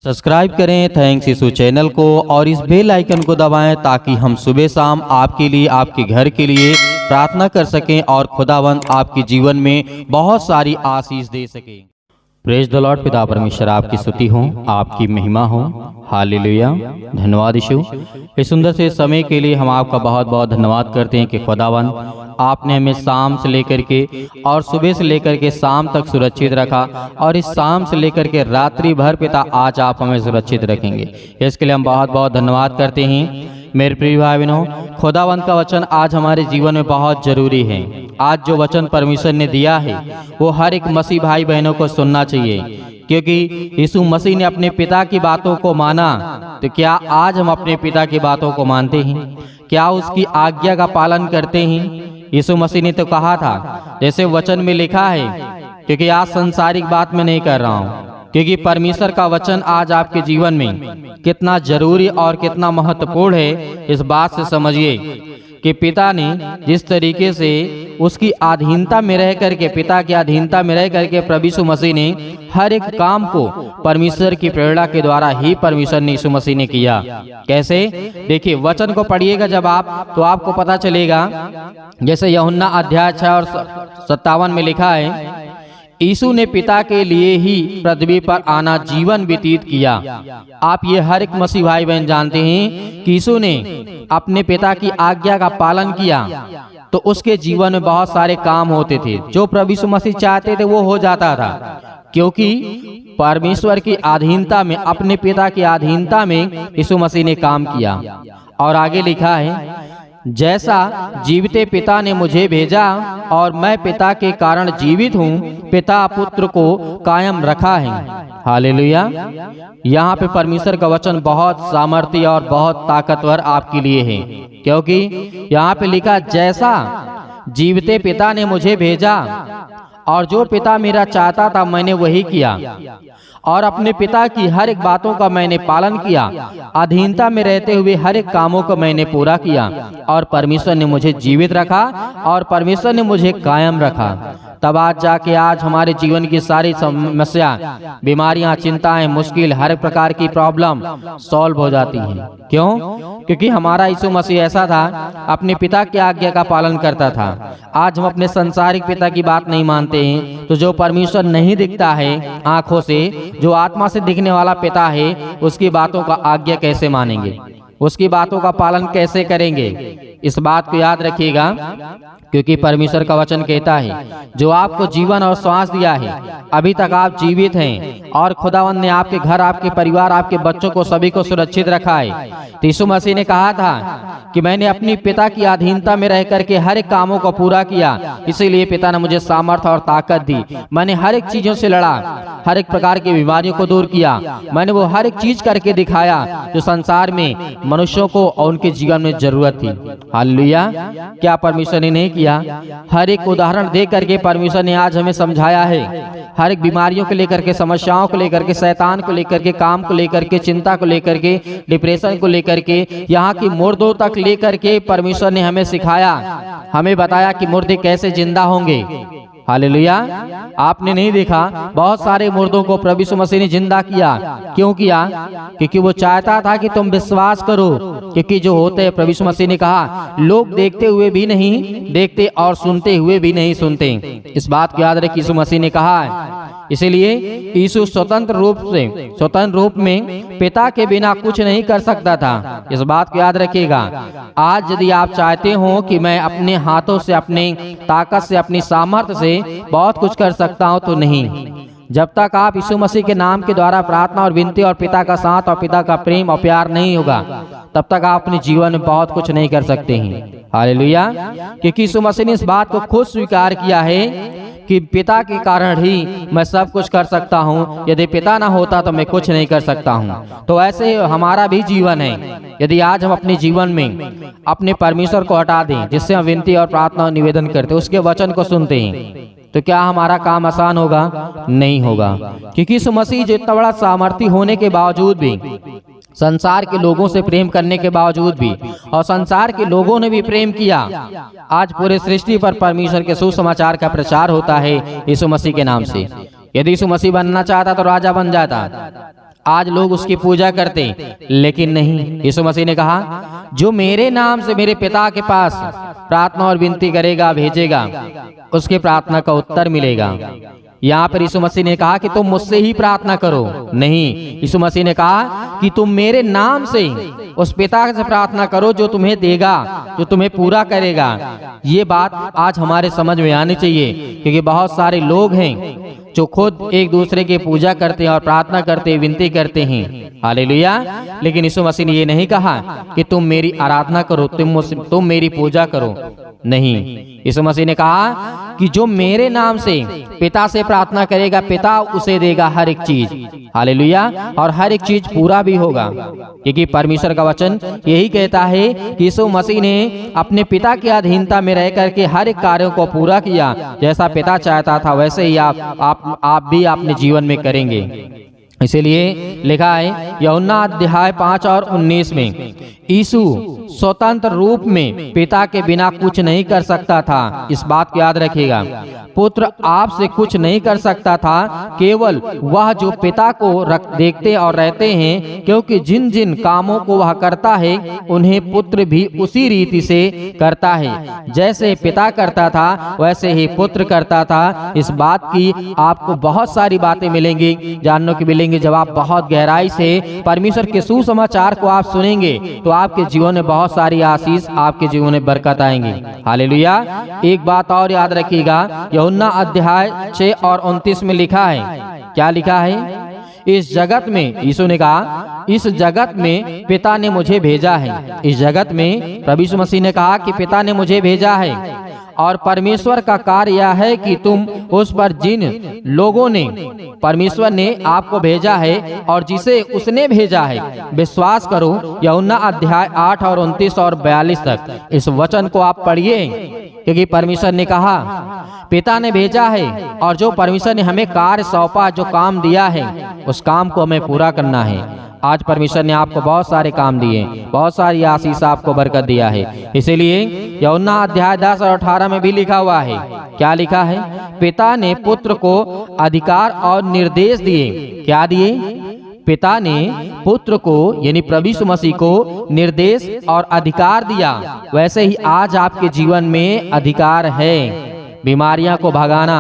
Subscribe करें thanks यीशु channel को और इस बेल आइकन को दबाएं ताकि हम सुबह शाम आपके लिए आपके घर के लिए प्रार्थना कर सकें और खुदावंद आपके जीवन में बहुत सारी आशीष दे सके। Praise the Lord. पिता परमेश्वर आपकी स्तुति हो, आपकी महिमा हो। हालेलुया। धन्यवाद यीशु। इस सुंदर से समय के लिए हम आपका बहुत बहुत धन्यवाद करते हैं कि खुदावंद आपने हमें शाम से लेकर के और सुबह से लेकर के शाम तक सुरक्षित रखा और इस शाम से लेकर के रात्रि भर पिता आज आप हमें सुरक्षित रखेंगे। इसके लिए हम बहुत बहुत धन्यवाद करते हैं। मेरे प्रिय भाई बहनों, खुदावंद का वचन आज हमारे जीवन में बहुत जरूरी है। आज जो वचन परमेश्वर ने दिया है वो हर एक मसीह भाई बहनों को सुनना चाहिए, क्योंकि यीशु मसीह ने अपने पिता की बातों को माना। तो क्या आज हम अपने पिता की बातों को मानते हैं? क्या उसकी आज्ञा का पालन करते हैं? यीशु मसीह ने तो कहा था, जैसे वचन में लिखा है, क्योंकि आज सांसारिक बात में नहीं कर रहा हूँ, क्योंकि परमेश्वर का वचन आज आपके जीवन में कितना जरूरी और कितना महत्वपूर्ण है। इस बात से समझिए कि पिता ने जिस तरीके से उसकी अधीनता में रह करके, पिता की अधीनता में रह करके प्रभु यीशु मसीह ने हर एक काम को परमेश्वर की प्रेरणा के द्वारा ही परमेश्वर ने यीशु मसीह ने किया। कैसे? देखिए, वचन को पढ़िएगा जब आप, तो आपको पता चलेगा। जैसे यूहन्ना अध्याय 6 और 57 में लिखा है, यीशु ने पिता के लिए ही पृथ्वी पर आना जीवन व्यतीत किया। आप ये हर एक मसीह भाई बहन जानते हैं कि यीशु ने अपने पिता की आज्ञा का पालन किया तो उसके जीवन में बहुत सारे काम होते थे। जो प्रभु यीशु मसीह चाहते थे वो हो जाता था, क्योंकि परमेश्वर की अधीनता में, अपने पिता की अधीनता में यीशु मसीह ने काम किया। और आगे लिखा है, जैसा जीविते पिता ने मुझे भेजा और मैं पिता के कारण जीवित हूँ, पिता पुत्र को कायम रखा है। हालेलुया। यहाँ पे परमेश्वर का वचन बहुत सामर्थ्य और बहुत ताकतवर आपके लिए है, क्योंकि यहाँ पे लिखा, जैसा जीविते पिता ने मुझे भेजा और जो पिता मेरा चाहता था मैंने वही किया और अपने पिता की हर एक बातों का मैंने पालन किया। अधीनता में रहते हुए हर एक कामों को मैंने पूरा किया और परमेश्वर ने मुझे जीवित रखा और परमेश्वर ने मुझे कायम रखा। तब आज जाके आज हमारे जीवन की सारी समस्या, बीमारियां, चिंताएं, मुश्किल, हर प्रकार की प्रॉब्लम सॉल्व हो जाती हैं। क्यों? क्योंकि हमारा यीशु मसीह ऐसा था, अपने पिता की आज्ञा का पालन करता था। आज हम अपने संसारिक पिता की बात नहीं मानते हैं, तो जो परमेश्वर नहीं दिखता है आंखों से, जो आत्मा से दिखने वाला पिता है, उसकी बातों का आज्ञा कैसे मानेंगे? उसकी बातों का पालन कैसे करेंगे? इस बात को याद रखिएगा, क्योंकि परमेश्वर का वचन कहता है, जो आपको जीवन और श्वास दिया है, अभी तक आप जीवित हैं और खुदावंद ने आपके घर, आपके परिवार, आपके बच्चों को, सभी को सुरक्षित रखा है। तो यीशु मसीह ने कहा था कि मैंने अपनी पिता की अधीनता में रह करके हर एक कामों को पूरा किया, इसीलिए पिता ने मुझे सामर्थ्य और ताकत दी। मैंने हर एक चीजों से लड़ा, हर एक प्रकार की बीमारियों को दूर किया। मैंने वो हर एक चीज करके दिखाया जो संसार में मनुष्यों को और उनके जीवन में जरूरत थी। हालेलुया। क्या परमेश्वर ने नहीं किया? हर एक उदाहरण दे करके परमेश्वर ने आज हमें समझाया है। हर एक बीमारियों को लेकर के, समस्याओं को लेकर के, शैतान को लेकर के, काम को लेकर के, चिंता को लेकर के, डिप्रेशन को लेकर के, यहाँ की मुर्दों तक लेकर के परमेश्वर ने हमें सिखाया, हमें बताया कि मुर्दे कैसे जिंदा होंगे। हालेलुया। आपने नहीं देखा, बहुत सारे मुर्दों को प्रभु यीशु मसीह ने जिंदा किया। क्यों किया? क्योंकि वो चाहता था कि तुम विश्वास करो, क्योंकि जो होते हैं, प्रभु यीशु मसीह ने कहा, लोग देखते हुए भी नहीं देखते और सुनते हुए भी नहीं सुनते। इस बात को याद रखिए, यीशु मसीह ने कहा है। इसीलिए यीशु स्वतंत्र रूप में पिता के बिना कुछ नहीं कर सकता था। इस बात को याद रखिएगा। आज यदि आप चाहते हो कि मैं अपने हाथों से, अपनी ताकत से, अपनी सामर्थ्य से बहुत कुछ कर सकता हूं, तो नहीं। जब तक आप यीशु मसीह के नाम के द्वारा प्रार्थना और विनती और पिता का साथ और पिता का प्रेम और प्यार नहीं होगा, तब तक आप अपने जीवन में बहुत कुछ नहीं कर सकते हैं। हालेलुया। क्योंकि यीशु मसीह ने इस बात को खुद स्वीकार किया है कि पिता के कारण ही मैं सब कुछ कर सकता हूँ, यदि पिता ना होता तो मैं कुछ नहीं कर सकता हूँ। तो ऐसे हमारा भी जीवन है। यदि आज हम अपने जीवन में अपने परमेश्वर को हटा दें, जिससे हम विनती और प्रार्थना और निवेदन करते, उसके वचन को सुनते हैं, तो क्या हमारा काम आसान होगा? नहीं होगा। क्योंकि यीशु मसीह जो इतना बड़ा सामर्थी होने के बावजूद भी, संसार के लोगों से प्रेम करने के बावजूद भी, और संसार के लोगों ने भी प्रेम किया, आज पूरे सृष्टि पर परमेश्वर के सुसमाचार का प्रचार होता है यीशु मसीह के नाम से। यदि यीशु मसीह बनना चाहता तो राजा बन जाता, आज लोग उसकी पूजा करते, लेकिन नहीं। यीशु मसीह ने कहा जो मेरे नाम से मेरे पिता के पास प्रार्थना और विनती करेगा, भेजेगा, उसके प्रार्थना का उत्तर मिलेगा। यहाँ पर यीशु मसीह ने कहा कि तुम मुझसे ही प्रार्थना करो, नहीं, यीशु मसीह ने कहा कि तुम मेरे नाम से उस पिता से प्रार्थना करो जो तुम्हें देगा, जो तुम्हें पूरा करेगा। ये बात आज हमारे समझ में आनी चाहिए, क्योंकि बहुत सारे लोग हैं जो खुद एक दूसरे की पूजा करते हैं और प्रार्थना करते हैं, विनती करते हैं, हालेलुया। लेकिन यीशु मसीह ने ये नहीं कहा कि तुम मेरी आराधना करो, तुम मेरी पूजा करो, नहीं। यीशु मसीह ने कहा कि जो मेरे नाम से पिता से प्रार्थना करेगा, पिता उसे देगा हर एक चीज, हालेलुया, और हर एक चीज पूरा भी होगा, क्योंकि परमेश्वर का वचन यही कहता है कि यीशु मसीह ने अपने पिता की अधीनता में रह करके हर एक कार्यों को पूरा किया। जैसा पिता चाहता था वैसे ही आप भी अपने जीवन में करेंगे। इसीलिए लिखा है यूहन्ना अध्याय 5 और 19 में, यीशु स्वतंत्र रूप में पिता के बिना कुछ नहीं कर सकता था। इस बात को याद रखिएगा, पुत्र आपसे कुछ नहीं कर सकता था, केवल वह जो पिता को देखते और रहते हैं, क्योंकि जिन जिन कामों को वह करता है उन्हें पुत्र भी उसी रीति से करता है। जैसे पिता करता था वैसे ही पुत्र करता था। इस बात की आपको बहुत सारी बातें मिलेंगी, जानने को मिलेंगी। जब आप बहुत गहराई से परमेश्वर के सुसमाचार को आप सुनेंगे तो आपके जीवन में बहुत सारी आशीष, आपके जीवन में बरकत आएंगी, हालेलुया। एक बात और याद रखिएगा, यूहन्ना अध्याय 6 और 29 में लिखा है, क्या लिखा है? इस जगत में, यीशु ने कहा, इस जगत में पिता ने मुझे भेजा है। इस जगत में प्रभु यीशु मसीह ने कहा कि पिता ने मुझे भेजा है, और परमेश्वर का कार्य यह है कि तुम उस पर जिन लोगों ने परमेश्वर ने आपको भेजा है और जिसे उसने भेजा है विश्वास करो। यूहन्ना अध्याय 8 और 29 और 42 तक इस वचन को आप पढ़िए, क्योंकि परमेश्वर ने कहा पिता ने भेजा है, और जो परमेश्वर ने हमें कार्य सौंपा, जो काम दिया है, उस काम को हमें पूरा करना है। आज परमेश्वर ने आपको बहुत सारे काम दिए, बहुत सारी आशीष आपको बरकत दिया है। इसीलिए यूहन्ना अध्याय 10 और 18 में भी लिखा हुआ है, क्या लिखा है? पिता ने पुत्र को अधिकार और निर्देश दिए। क्या दिए? पिता ने पुत्र को यानी प्रभु यीशु मसीह को निर्देश और अधिकार दिया। वैसे ही आज आपके जीवन में अधिकार है। बीमारियां को भगाना,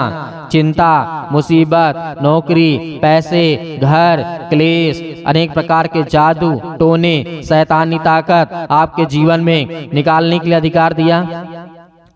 चिंता, मुसीबत, नौकरी, पैसे, घर, क्लेश, अनेक प्रकार के जादू टोने, शैतानी ताकत आपके जीवन में निकालने के लिए अधिकार दिया।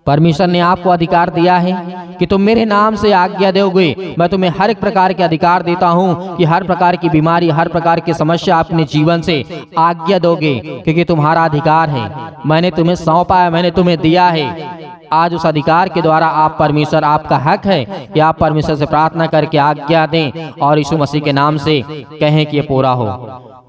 परमेश्वर ने आपको अधिकार दिया है कि तुम मेरे नाम से आज्ञा दोगे, मैं तुम्हें हर एक प्रकार के अधिकार देता हूँ कि हर प्रकार की बीमारी, हर प्रकार की समस्या अपने जीवन से आज्ञा दोगे, क्योंकि तुम्हारा अधिकार है। मैंने तुम्हें सौंपा है, मैंने तुम्हें दिया है। आज उस अधिकार के द्वारा आप परमेश्वर, आपका हक है कि आप परमेश्वर से प्रार्थना करके आज्ञा दें और यीशु मसीह के नाम से कहें कि ये पूरा हो।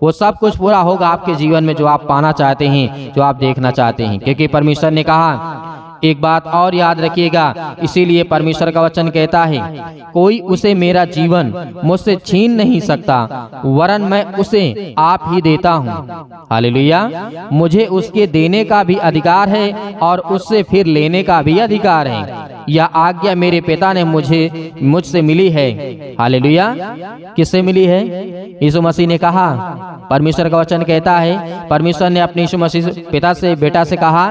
वो सब कुछ पूरा होगा आपके जीवन में जो आप पाना चाहते हैं, जो आप देखना चाहते हैं, क्योंकि परमेश्वर ने कहा। एक बात और याद रखिएगा, इसीलिए परमेश्वर का वचन कहता है कोई उसे मेरा जीवन मुझसे छीन नहीं सकता, वरन मैं उसे आप ही देता हूँ। हालेलुया। मुझे उसके देने का भी अधिकार है और उससे फिर लेने का भी अधिकार है। यह आज्ञा मेरे पिता ने मुझसे मिली है। हालेलुया। किससे मिली है? यीशु मसीह ने कहा। परमेश्वर का वचन कहता है परमेश्वर ने अपने यीशु मसीह पिता से, बेटा से कहा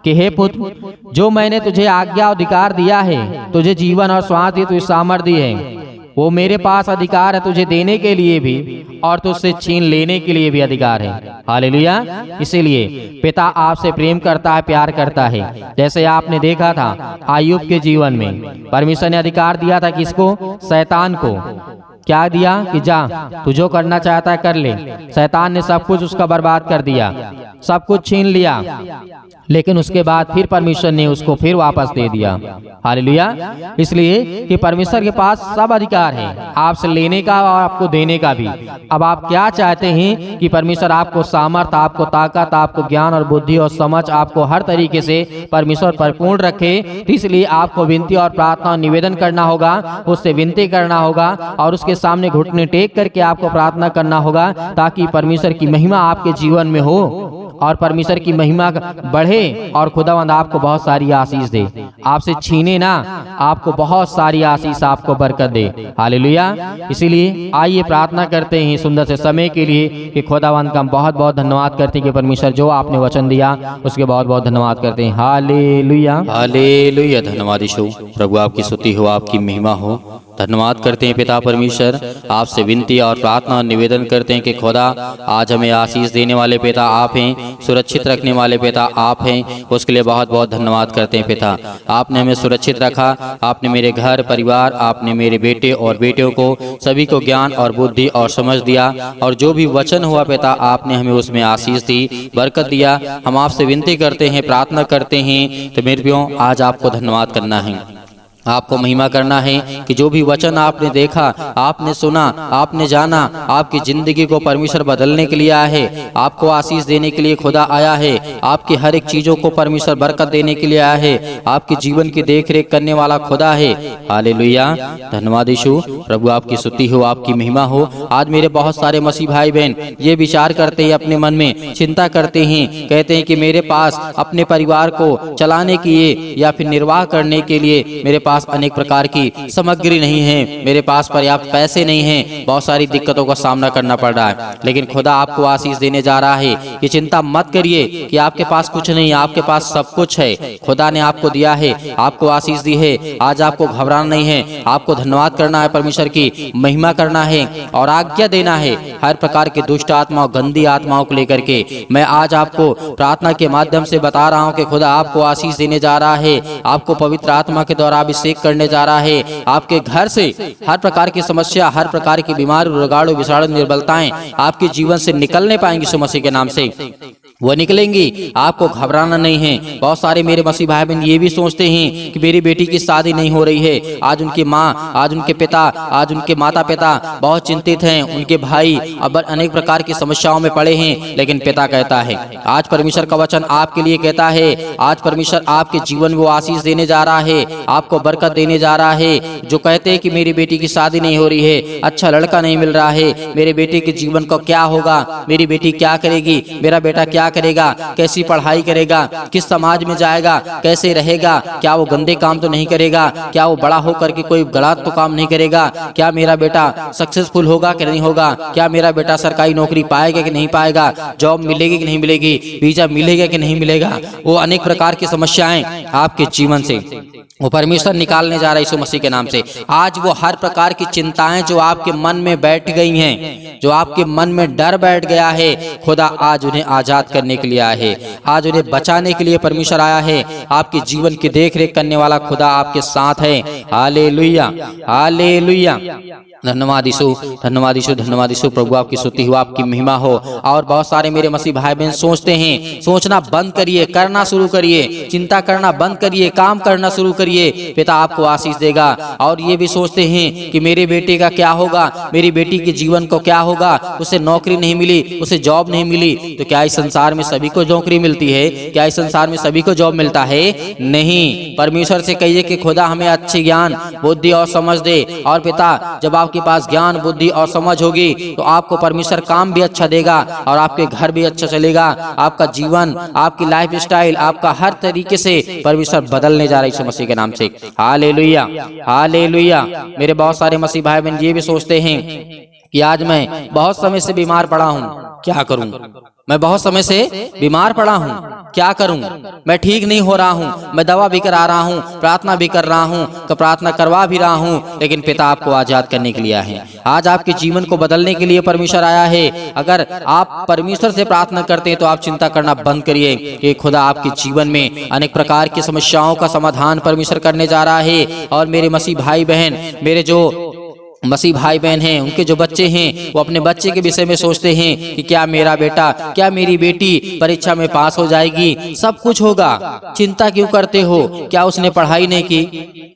कि हे पुत्र, जो मैंने तुझे आज्ञा और अधिकार दिया है, तुझे जीवन और श्वास दी, तुझे सामर्थ दी है, वो मेरे पास अधिकार है तुझे देने के लिए भी और तुझसे छीन लेने के लिए भी अधिकार है। हालेलुया। इसीलिए पिता आपसे प्रेम करता है, प्यार करता है। जैसे आपने देखा था अय्यूब के जीवन में परमेश्वर ने अधिकार दिया था किसको? शैतान को। क्या दिया कि जा, तू जो करना चाहता है कर ले। शैतान ने सब कुछ उसका बर्बाद कर दिया, सब कुछ छीन लिया, लेकिन उसके बाद फिर परमेश्वर ने उसको फिर वापस दे दिया। हालेलुया। इसलिए कि परमेश्वर के पास सब अधिकार है, आपसे लेने का और आपको देने का भी। अब आप क्या चाहते हैं कि परमेश्वर आपको सामर्थ, आपको ताकत, आपको ज्ञान और बुद्धि और समझ, आपको हर तरीके से परमेश्वर परिपूर्ण रखे। इसलिए आपको विनती और प्रार्थना और निवेदन करना होगा, उससे विनती करना होगा और उसके सामने घुटने टेक करके आपको प्रार्थना करना होगा, ताकि परमेश्वर की महिमा आपके जीवन में हो और परमेश्वर की महिमा बढ़े और खुदावंद आपको बहुत सारी आशीष दे, आपसे छीने ना, आपको बहुत सारी आशीष, आपको बरकत दे। हालेलुया। इसीलिए आइए प्रार्थना करते हैं सुंदर से समय के लिए कि खुदावंद का हम बहुत बहुत धन्यवाद करते हैं कि परमेश्वर जो आपने वचन दिया उसके बहुत बहुत धन्यवाद करते हैं। Hallelujah hallelujah. धन्यवाद यीशु, प्रभु आपकी स्तुति हो, आपकी महिमा हो। धन्यवाद करते हैं पिता परमेश्वर, आपसे विनती और प्रार्थना और निवेदन करते हैं कि खुदा आज हमें आशीष देने वाले पिता आप हैं, सुरक्षित रखने वाले पिता आप हैं, उसके लिए बहुत बहुत धन्यवाद करते हैं पिता। आपने हमें सुरक्षित रखा, आपने मेरे घर परिवार, आपने मेरे बेटे और बेटियों को सभी को ज्ञान और बुद्धि और समझ दिया, और जो भी वचन हुआ पिता आपने हमें उसमें आशीष दी, बरकत दिया। हम आपसे विनती करते हैं, प्रार्थना करते हैं तो मेरे प्रियो आज आपको धन्यवाद करना है, आपको महिमा करना है कि जो भी वचन आपने देखा, आपने सुना, आपने जाना, आपकी जिंदगी को परमेश्वर बदलने के लिए आया है, आपको आशीष देने के लिए खुदा आया है, आपकी हर एक चीजों को परमेश्वर बरकत देने के लिए आया है, आपके जीवन की देख रेख करने वाला खुदा है। हालेलुया। धन्यवाद यीशु, प्रभु आपकी स्तुति हो, आपकी महिमा हो। आज मेरे बहुत सारे मसीह भाई बहन ये विचार करते हैं, अपने मन में चिंता करते हैं, कहते हैं कि मेरे पास अपने परिवार को चलाने के लिए या फिर निर्वाह करने के लिए मेरे पास अनेक प्रकार की सामग्री नहीं है, मेरे पास पर्याप्त पैसे नहीं हैं, बहुत सारी दिक्कतों का सामना करना पड़ रहा है। लेकिन खुदा आपको आशीष देने जा रहा है कि चिंता मत करिए कि आपके पास कुछ नहीं, आपके पास सब कुछ है। खुदा ने आपको दिया है, आपको आशीष दी है। आज आपको घबराना नहीं है, आपको धन्यवाद करना है, परमेश्वर की महिमा करना है और आज्ञा देना है हर प्रकार के दुष्ट आत्माओं, गंदी आत्माओं को लेकर के। मैं आज आपको प्रार्थना के माध्यम से बता रहा हूँ कि खुदा आपको आशीष देने जा रहा है, आपको पवित्र आत्मा के द्वारा अभिषेक करने जा रहा है। आपके घर से हर प्रकार की समस्या, हर प्रकार की बीमारी, रोगाणु, विषाणु, निर्बलताएं आपके जीवन से निकलने पाएंगी यीशु मसीह के नाम से, वो निकलेंगी। आपको घबराना नहीं है। बहुत सारे मेरे मसीह भाई बहन ये भी सोचते हैं कि मेरी बेटी की शादी नहीं हो रही है। आज उनकी माँ, आज उनके पिता, आज उनके माता पिता बहुत चिंतित हैं, उनके भाई अब अनेक प्रकार की समस्याओं में पड़े हैं। लेकिन पिता कहता है, आज परमेश्वर का वचन आपके लिए कहता है, आज परमेश्वर आपके जीवन में वो आशीष देने जा रहा है, आपको बरकत देने जा रहा है। जो कहते हैं कि मेरी बेटी की शादी नहीं हो रही है, अच्छा लड़का नहीं मिल रहा है, मेरे बेटे के जीवन को क्या होगा, मेरी बेटी क्या करेगी, मेरा बेटा क्या करेगा, कैसी पढ़ाई करेगा, किस समाज में जाएगा, कैसे रहेगा, क्या वो गंदे काम तो नहीं करेगा, क्या वो बड़ा होकर के कोई गलत तो काम नहीं करेगा, क्या मेरा बेटा सक्सेसफुल होगा कि नहीं होगा, क्या मेरा बेटा सरकारी नौकरी पाएगा कि नहीं पाएगा, जॉब मिलेगी कि नहीं मिलेगी, वीजा मिलेगा कि नहीं मिलेगा। वो अनेक प्रकार की समस्याएं आपके जीवन से वो परमेश्वर निकालने जा रहा है यीशु मसीह के नाम से। आज वो हर प्रकार की चिंताएं जो आपके मन में बैठ गई हैं, जो आपके मन में डर बैठ गया है, खुदा आज उन्हें आजाद करने के लिए आया है, आज उन्हें बचाने के लिए परमेश्वर आया है। आपके जीवन की देख रेख करने वाला खुदा आपके साथ है। Hallelujah, hallelujah. धन्यवाद यीशु, धन्यवाद यीशु, धन्यवाद यीशु। प्रभु आपकी स्तुति हो, आपकी महिमा हो। और बहुत सारे मेरे मसीह भाई बहन सोचते हैं, सोचना बंद करिए, करना शुरू करिए, चिंता करना बंद करिए, काम करना शुरू करिए, पिता आपको आशीष देगा। और ये भी सोचते हैं कि मेरे बेटे का क्या होगा, मेरी बेटी के जीवन को क्या होगा, उसे नौकरी नहीं मिली, उसे जॉब नहीं मिली। तो क्या इस संसार में सभी को नौकरी मिलती है? क्या इस संसार में सभी को जॉब मिलता है? नहीं। परमेश्वर से कहिए कि खुदा हमें अच्छे ज्ञान, बुद्धि और समझ दे। और पिता जब आपके पास ज्ञान, बुद्धि और समझ होगी तो आपको परमेश्वर काम भी अच्छा देगा और आपके घर भी अच्छा चलेगा। आपका जीवन, आपकी लाइफ स्टाइल, आपका हर तरीके से परमेश्वर बदलने जा रहा है यीशु मसीह के नाम से। Hallelujah, hallelujah. मेरे बहुत सारे मसीह भाई बहन ये भी सोचते हैं कि आज मैं बहुत समय से बीमार पड़ा हूँ, क्या करूं? मैं बहुत समय से बीमार पड़ा हूँ, क्या करूं? मैं ठीक नहीं हो रहा हूँ, मैं दवा भी करा रहा हूँ, प्रार्थना भी कर रहा हूँ, तो प्रार्थना करवा भी रहा हूँ, लेकिन पिता आपको आजाद करने के लिए आया है। आज आपके जीवन को बदलने के लिए परमेश्वर आया है। अगर आप परमेश्वर से प्रार्थना करते हैं तो आप चिंता करना बंद करिए कि खुदा आपके जीवन में अनेक प्रकार की समस्याओं का समाधान परमेश्वर करने जा रहा है। और मेरे मसीह भाई बहन, मेरे जो मसीह भाई बहन हैं, उनके जो बच्चे हैं, वो अपने बच्चे के विषय में सोचते हैं कि क्या मेरा बेटा, क्या मेरी बेटी परीक्षा में पास हो जाएगी, सब कुछ होगा। चिंता क्यों करते हो? क्या उसने पढ़ाई नहीं की?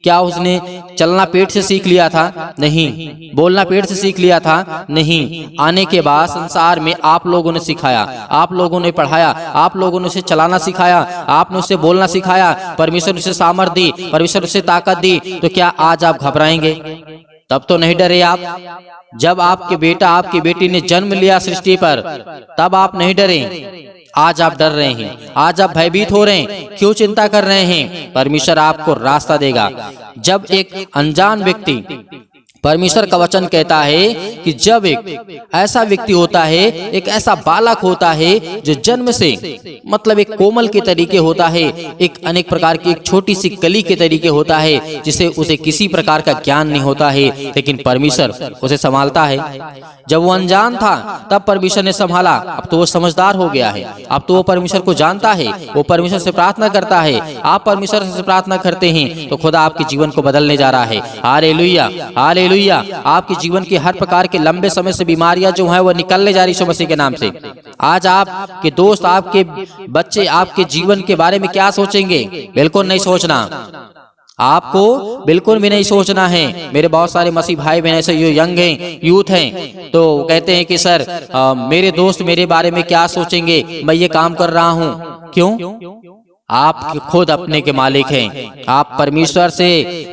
क्या उसने चलना पेट से सीख लिया था? नहीं। बोलना पेट से सीख लिया था? नहीं। आने के बाद संसार में आप लोगों ने सिखाया, आप लोगों ने पढ़ाया, आप लोगों ने उसे चलाना सिखाया, आपने उसे बोलना सिखाया, परमेश्वर ने उसे सामर्थ दी, परमेश्वर ने उसे ताकत दी। तो क्या आज आप घबराएंगे? तब तो नहीं डरे आप। जब आपके बेटा, आपकी बेटी ने जन्म लिया सृष्टि पर, तब आप नहीं डरे। आज आप डर रहे हैं, आज आप भयभीत हो रहे हैं, क्यों चिंता कर रहे हैं? परमेश्वर आपको रास्ता देगा। जब एक अनजान व्यक्ति, परमेश्वर का वचन कहता है कि जब एक ऐसा व्यक्ति होता है, एक ऐसा बालक होता है जो जन्म से मतलब एक कोमल के तरीके होता है, एक अनेक प्रकार की एक छोटी सी कली के तरीके होता है, जिसे उसे किसी प्रकार का ज्ञान नहीं होता है, लेकिन परमेश्वर उसे संभालता है। जब वो अनजान था तब परमेश्वर ने संभाला, अब तो वो समझदार हो गया है, अब तो वो परमेश्वर को जानता है, वो परमेश्वर से प्रार्थना करता है। आप परमेश्वर से प्रार्थना करते हैं तो खुदा आपके जीवन को बदलने जा रहा है। Hallelujah, hallelujah. आपके जीवन की हर प्रकार के लंबे समय से बीमारियां जो है वो निकलने जा रही है यीशु मसीह के नाम से। आज आपके दोस्त, आपके बच्चे आपके जीवन के बारे में क्या सोचेंगे? बिल्कुल नहीं सोचना, आपको बिल्कुल भी नहीं सोचना है। मेरे बहुत सारे मसीह भाई बहन ऐसे जो यंग हैं, यूथ हैं, तो कहते हैं कि सर मेरे दोस्त मेरे बारे में क्या सोचेंगे, मैं ये काम कर रहा हूँ। क्यों? आप खुद अपने के मालिक हैं, आप परमेश्वर से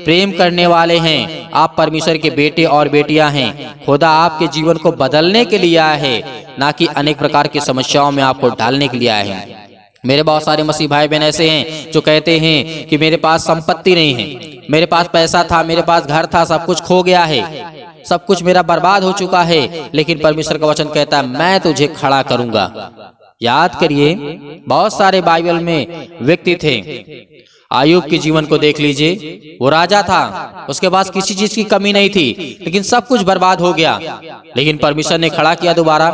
प्रेम करने वाले हैं, आप परमेश्वर के बेटे और बेटियां हैं। खुदा आपके जीवन को बदलने के लिए आया है, ना कि अनेक प्रकार की समस्याओं में आपको डालने के लिए आया है। मेरे बहुत सारे मसीह भाई बहन ऐसे हैं जो कहते हैं कि मेरे पास संपत्ति नहीं है, मेरे पास पैसा था, मेरे पास घर था, सब कुछ खो गया है, सब कुछ मेरा बर्बाद हो चुका है, लेकिन परमेश्वर का वचन कहता है मैं तुझे खड़ा करूंगा। याद करिए, बहुत सारे बाइबल में व्यक्ति थे। आयुब के जीवन को देख लीजिए, वो राजा था, उसके पास किसी चीज की कमी नहीं थी, लेकिन सब कुछ बर्बाद हो गया, लेकिन परमेश्वर ने खड़ा किया दोबारा,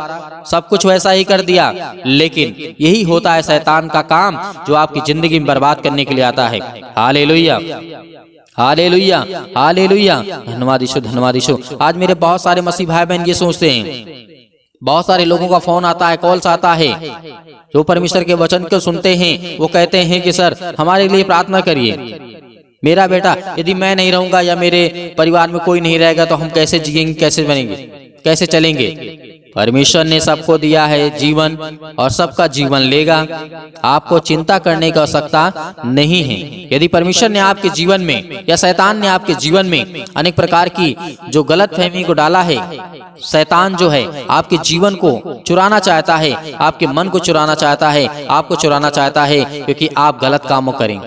सब कुछ वैसा ही कर दिया। लेकिन यही होता है शैतान का काम, जो आपकी जिंदगी में बर्बाद करने के लिए आता है। Hallelujah, hallelujah, hallelujah. धन्यवाद यीशु, धन्यवाद यीशु। आज मेरे बहुत सारे मसीह भाई बहन ये सोचते हैं, बहुत सारे लोगों का फोन आता है, कॉल्स आता है, जो परमेश्वर के वचन को सुनते हैं, वो कहते हैं कि सर हमारे लिए प्रार्थना करिए। मेरा बेटा, यदि मैं नहीं रहूंगा या मेरे परिवार में कोई नहीं रहेगा तो हम कैसे जिएंगे, कैसे बनेंगे, कैसे चलेंगे? परमेश्वर ने सबको दिया है जीवन और सबका जीवन लेगा। आपको चिंता करने की आवश्यकता नहीं है। यदि परमेश्वर ने आपके जीवन में या शैतान ने आपके जीवन में अनेक प्रकार की जो गलत फहमी को डाला है, शैतान जो है आपके जीवन को चुराना चाहता है, आपके मन को चुराना चाहता है, आपको चुराना चाहता है, क्योंकि आप गलत कामों करें।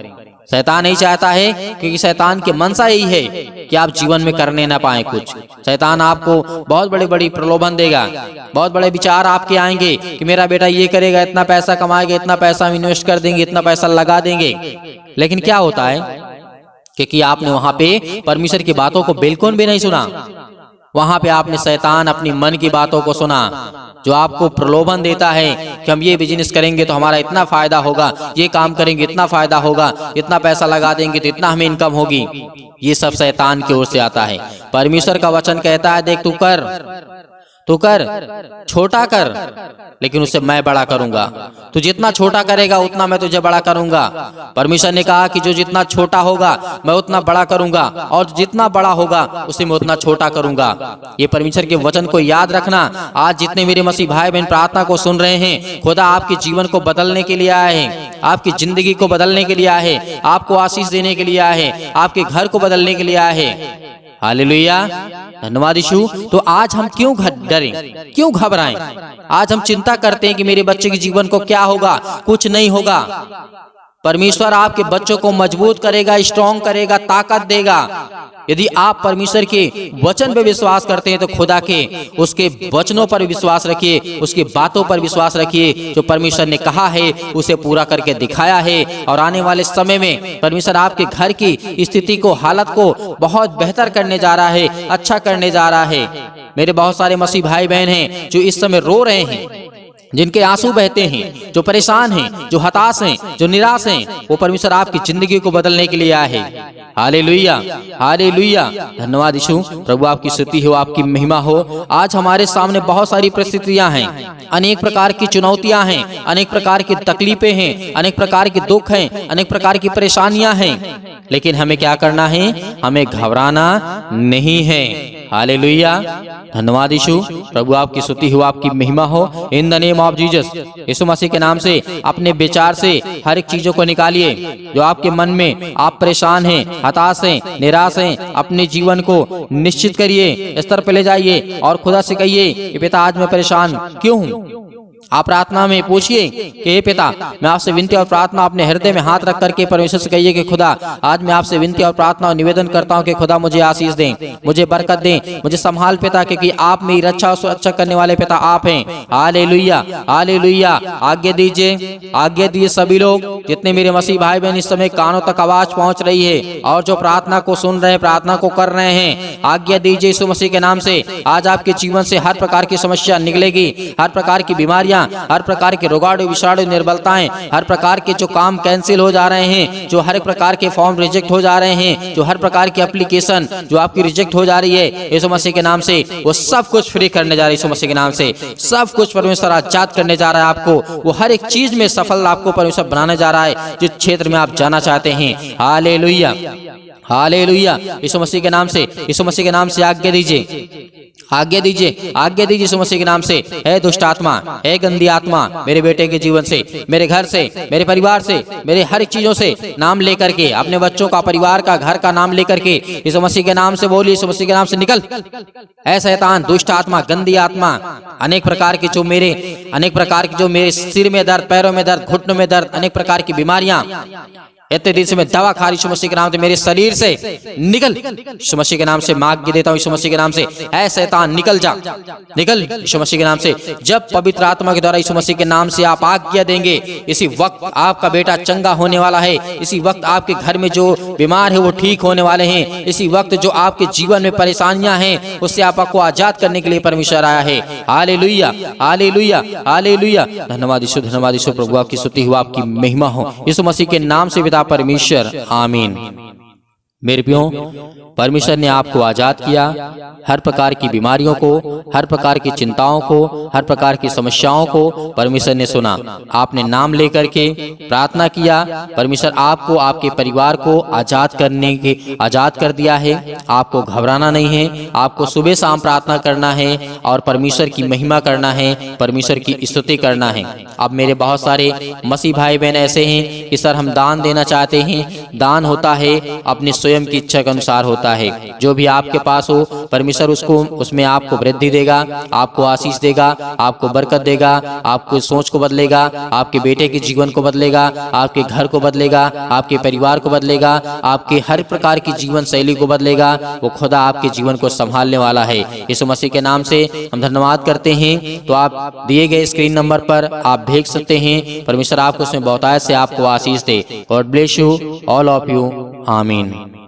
शैतान नहीं चाहता है, क्योंकि शैतान की मनसा यही है कि आप जीवन में करने ना पाए कुछ। शैतान आपको बहुत बड़ी बड़ी प्रलोभन देगा, बहुत बड़े विचार आपके आएंगे कि मेरा बेटा ये करेगा, इतना पैसा कमाएगा, इतना पैसा हम इन्वेस्ट कर देंगे, इतना पैसा लगा देंगे। लेकिन क्या होता है, क्योंकि आपने वहां पे परमेश्वर की बातों को बिल्कुल भी नहीं सुना, वहां पे आपने शैतान अपनी मन की बातों को सुना, जो आपको प्रलोभन देता है कि हम ये बिजनेस करेंगे तो हमारा इतना फायदा होगा, ये काम करेंगे इतना फायदा होगा, इतना पैसा लगा देंगे तो इतना हमें इनकम होगी। ये सब शैतान की ओर से आता है। परमेश्वर का वचन कहता है देख तू कर, छोटा कर, लेकिन उसे मैं बड़ा करूंगा। तू जितना छोटा करेगा उतना मैं तुझे बड़ा करूंगा। परमेश्वर ने कहा कि जो जितना छोटा होगा मैं उतना बड़ा करूंगा, और जितना बड़ा होगा उसे मैं उतना छोटा करूंगा। ये परमेश्वर के वचन को याद रखना। आज जितने मेरे मसीह भाई बहन प्रार्थना को सुन रहे हैं, खुदा आपके जीवन को बदलने के लिए आए हैं, आपकी जिंदगी को बदलने के लिए आए हैं, आपको आशीष देने के लिए आए हैं, आपके घर को बदलने के लिए आए हैं। हालेलुया, धन्यवाद यीशु। तो आज हम क्यों डरें, क्यों घबराएं? आज हम चिंता करते हैं कि मेरे बच्चे के जीवन को क्या होगा, कुछ नहीं होगा। परमेश्वर आपके बच्चों को मजबूत करेगा, स्ट्रॉन्ग करेगा, ताकत देगा। यदि आप परमेश्वर के वचन पर विश्वास करते हैं तो खुदा के उसके वचनों पर विश्वास रखिए, उसकी बातों पर विश्वास रखिए। जो परमेश्वर ने कहा है उसे पूरा करके दिखाया है, और आने वाले समय में परमेश्वर आपके घर की स्थिति को, हालत को बहुत बेहतर करने जा रहा है, अच्छा करने जा रहा है। मेरे बहुत सारे मसीह भाई बहन हैं जो इस समय रो रहे हैं, जिनके आंसू बहते हैं, जो परेशान हैं, जो हताश हैं, जो निराश हैं, वो परमेश्वर आपकी जिंदगी को बदलने के लिए आया है। हालेलुया, हालेलुया, धन्यवाद यीशु। प्रभु आपकी स्तुति हो, आपकी महिमा हो। आज हमारे सामने बहुत सारी परिस्थितियां हैं, अनेक प्रकार की चुनौतियां हैं, अनेक प्रकार की तकलीफें हैं, अनेक प्रकार के दुख हैं, अनेक प्रकार की परेशानियां हैं, लेकिन हमें क्या करना है? हमें घबराना नहीं है। हालेलुया, धन्यवाद यीशु। प्रभु आपकी स्तुति हो, आपकी महिमा हो। In the name of Jesus, Yeshu Masih के नाम से अपने विचार से हर एक चीजों को निकालिए जो आपके मन में आप परेशान हैं, हताश हैं, निराश हैं। अपने जीवन को निश्चित करिए, स्तर पे ले जाइए और खुदा से कहिए कि पिता आज मैं परेशान क्यों हूँ, आप प्रार्थना में पूछिए कि हे पिता, मैं आपसे विनती और प्रार्थना अपने हृदय में हाथ रख करके परमेश्वर से कहिए कि खुदा, आज मैं आपसे विनती और प्रार्थना और निवेदन करता हूं कि खुदा मुझे आशीष दें, मुझे बरकत दें, मुझे संभाल पिता, क्योंकि आप मेरी रक्षा और सुरक्षा करने वाले पिता आप हैं। Hallelujah, hallelujah. आज्ञा दीजिए सभी लोग जितने मेरे मसीह भाई बहन इस समय कानों तक आवाज पहुंच रही है और जो प्रार्थना को सुन रहे हैं, प्रार्थना को कर रहे हैं, आज्ञा दीजिए यीशु मसीह के नाम से आज आपके जीवन से हर प्रकार की समस्या निकलेगी, हर प्रकार की बीमारियां, हर प्रकार के रोगाणु विषाणु निर्बलताएं, हर प्रकार के जो काम कैंसिल हो जा रहे हैं, जो हर प्रकार के फॉर्म रिजेक्ट हो जा रहे हैं, जो हर प्रकार की एप्लीकेशन जो आपकी रिजेक्ट हो जा रही है, यीशु मसीह के नाम से वो सब कुछ फ्री करने जा रही है। यीशु मसीह के नाम से सब कुछ परमेश्वर आजाद करने जा रहा है आपको। वो हर एक चीज में सफल आपको परमेश्वर बनाने जा रहा है जिस क्षेत्र में आप जाना चाहते हैं। Hallelujah, hallelujah. यीशु मसीह के नाम से, यीशु मसीह के नाम से आज्ञा दीजिए, आज्ञा दीजिए, आज्ञा दीजिए यीशु मसीह के नाम से। है दुष्ट आत्मा, है गंदी आत्मा मेरे बेटे के जीवन से, मेरे घर से, मेरे परिवार से, मेरे हर चीजों से नाम लेकर के, अपने बच्चों का, परिवार का, घर का नाम लेकर के यीशु मसीह के नाम से बोलिए, यीशु मसीह के नाम से निकल। है शैतान, दुष्ट आत्मा, गंदी आत्मा, अनेक प्रकार की जो मेरे सिर में दर्द, पैरों में दर्द, घुटनों में दर्द, अनेक प्रकार की बीमारियां, इतने दिन से मैं दवा खा रही, यीशु मसीह के नाम से मेरे शरीर से निकल। यीशु मसीह के नाम से मैं आज्ञा देता हूं, यीशु मसीह के नाम से ऐ शैतान निकल जा, निकल यीशु मसीह के नाम से। जब पवित्र आत्मा के द्वारा यीशु मसीह के नाम से आप आज्ञा देंगे, इसी वक्त आपका बेटा चंगा होने वाला है, इसी वक्त आपके घर में जो बीमार है वो ठीक होने वाले हैं, इसी वक्त जो आपके जीवन में परेशानियां हैं उससे आपको आजाद करने के लिए परमेश्वर आया है। Hallelujah, hallelujah, hallelujah. धन्यवाद यीशु, धन्यवाद यीशु। प्रभु आपकी स्तुति हो, आपकी महिमा हो यीशु मसीह के नाम से पिता परमेश्वर, आमीन। मेरे प्रियो, परमेश्वर ने आपको आजाद किया हर प्रकार की बीमारियों को, हर प्रकार की चिंताओं को, हर प्रकार की समस्याओं को परमेश्वर ने सुना। आपने नाम लेकर के प्रार्थना किया, परमेश्वर आपको, आपके परिवार को आजाद कर दिया है। आपको घबराना नहीं है, आपको सुबह शाम प्रार्थना करना है और परमेश्वर की महिमा करना है, परमेश्वर की स्तुति करना है। अब मेरे बहुत सारे मसीह भाई बहन ऐसे हैं कि सर हम दान देना चाहते हैं। दान होता है अपने स्वयं की इच्छा के अनुसार होता है। जो भी आपके पास हो परमेश्वर उसमें आपको वृद्धि देगा, आपको आशीष देगा, आपको बरकत देगा, आपको सोच को बदलेगा, आपके बेटे के जीवन को बदलेगा, आपके घर को बदलेगा, आपके परिवार को बदलेगा, आपके हर प्रकार की जीवन शैली को बदलेगा। वो खुदा आपके जीवन को संभालने वाला है। यीशु मसीह के नाम से हम धन्यवाद करते हैं। तो आप दिए गए स्क्रीन नंबर पर आप भेज सकते हैं। परमेश्वर आपको उसमें बहुतायत से आपको आशीष दे। God bless you all of you, आमीन।